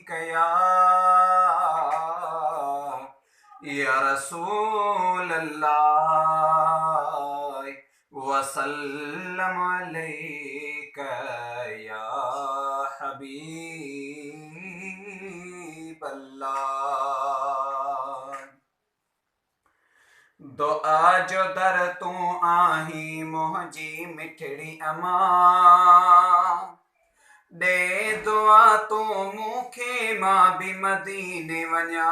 कया या रसूल अल्लाह वसल्लम अलैका या हबीब अल्लाह। दुआ जो दर तू आही मुंहिंजी मिठड़ी अमा दे दुआ तू मूंखे मां बि मदीने वञा।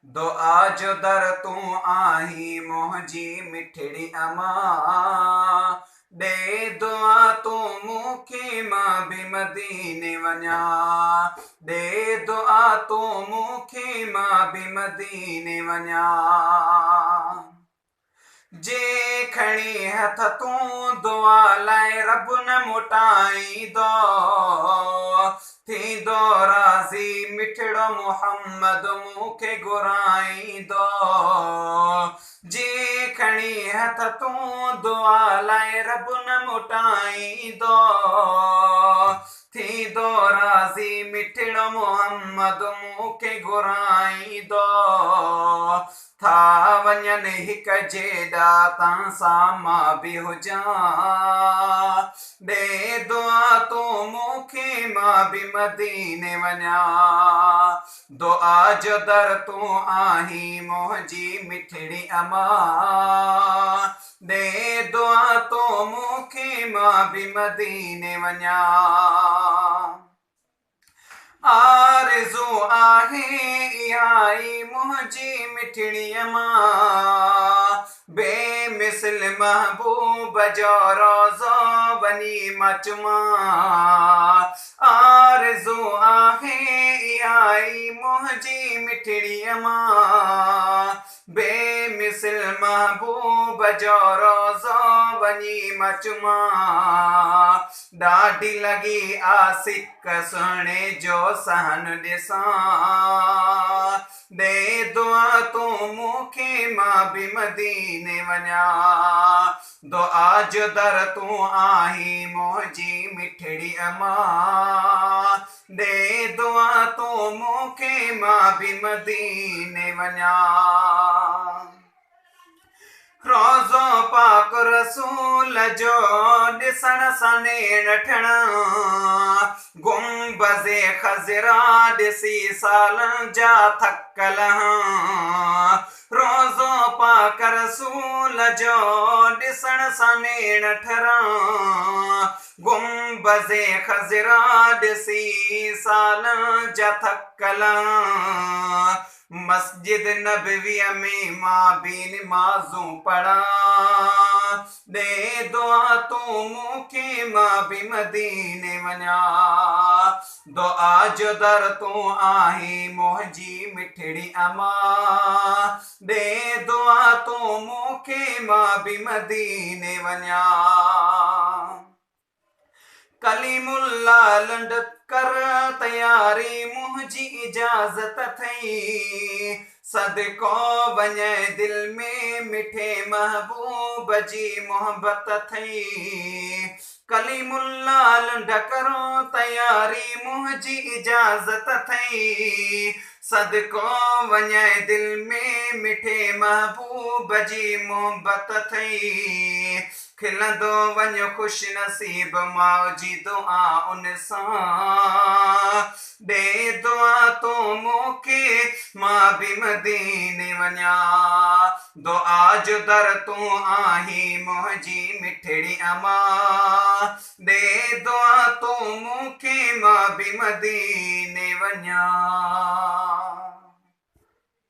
दुआ जो दर तू आही मुंहिंजी मिठड़ी अमा दे दुआ तू मूंखे मां बि मदीने वञा। दे दुआ तू मूंखे मां बि मदीने वञा। जे खणी हथ तूं दुआ लाइ रब न मोटाईंदो थींदो राज़ी मिठड़ो मुहम्मद मूंखे घुराईंदो। जे खणी हथ तूं दुआ लाइ रब न मोटाईंदो थींदो राज़ी मिठड़ो मुहम्मद मूंखे घुराईंदो। था वञनि हिक जेॾा तां सां मां बि हुजां ॾे दुआ तूं मूंखे मां बि मदीने वञा। दुआ जो दर तूं आही मुंहिंजी मिठड़ी अमा ॾे दुआ तूं मूंखे मां बि मदीने वञा। आरज़ू आहे इहा मुंहिंजी मिठड़ी अमा बेमिसल महबूब जो रोज़ो वञी मां चुमां। आरज़ू आहे इहा मुंहिंजी मिठड़ी अमा बेमिसल महबूब जो रोज़ो वञी मां चुमां। ॾाढी लॻी आसिक सुहिणे जो सहन ॾिसां ॾे दुआ तूं मूंखे मां बि मदीने वञा। दुआ जो दर तूं आही मुंहिंजी मिठड़ी अमा ॾे दुआ तूं मूंखे मां बि मदीने वञा। रोज़ो पाक रसूल जो ॾिसण सां नेण ठहणा गुंबज़े ख़ज़रा ॾिसी सालनि जा थकल रोज़ो पाक रसूल जो ॾिसण सां नेण ठहणा गुंबज़े ख़ज़रा ॾिसी सालनि जा थकल। मस्जिद नबवीअ में मां बि निमाज़ूं पढ़ा ॾे दुआ तूं मूंखे मां बि मदीने वञा। दुआ जो दर तूं आही मुंहिंजी मिठड़ी अमा ॾे दुआ तूं मूंखे मां बि मदीने वञा। कलीमुल्ला लंड कर तयारी मुंहिंजी इजाज़त थई सदको वञे दिल में मिठे महबूब जी मोहब्बत थई। कलीमुल्ला लंड करो तयारी मुंहिंजी इजाज़त थई सदको वञे दिल में मिठे महबूब जी मोहब्बत थई। खिलंदो वञ ख़ुश नसीब मौजी दुआ उन सां ॾे दुआ तूं मूंखे मां बि मदीने वञा। दुआ जो दर तूं आही मुंहिंजी मिठड़ी अमा ॾे दुआ तूं मूंखे मां बि मदीने वञा।